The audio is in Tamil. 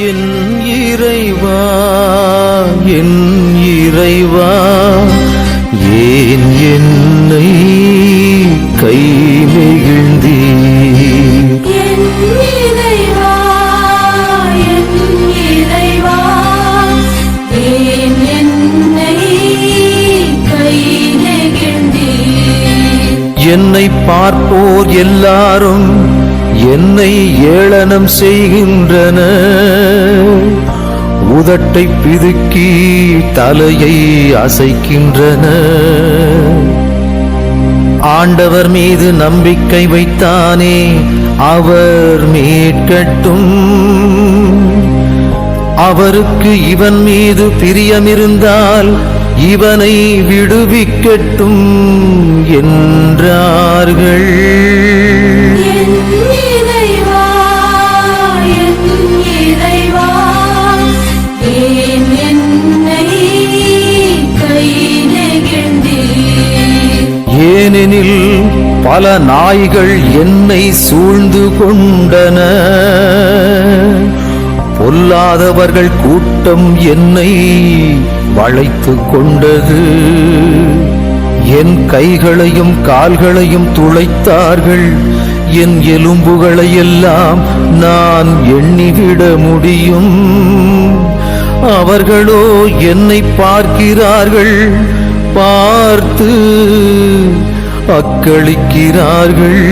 என் இறைவா, என் இறைவா, ஏன் என்னை கை நெகிழ்ந்தீர்? என் இறைவா, என் இறைவா, ஏன் என்னை கை நெகிழ்ந்தீர்? என்னை பார்ப்போர் எல்லாரும் என்னை ஏளனம் செய்கின்றனர், உதட்டை பிதுக்கி தலையை அசைக்கின்றனர். ஆண்டவர் மீது நம்பிக்கை வைத்தானே, அவர் மீட்கட்டும். அவருக்கு இவன் மீது பிரியமிருந்தால் இவனை விடுவிக்கட்டும் என்றார்கள். என் இறைவா, என் இறைவா, ஏன் என்னை கை நெகிழ்ந்தீர்? ஏனெனில் பல நாய்கள் என்னை சூழ்ந்து கொண்டன, பொல்லாதவர்கள் கூட்டம் என்னை வளைத்து கொண்டது. என் கைகளையும் கால்களையும் துளைத்தார்கள், என் எலும்புகளை எல்லாம் நான் எண்ணிவிட முடியும். அவர்களோ என்னை பார்க்கிறார்கள், பார்த்து அக்களிக்கிறார்கள்.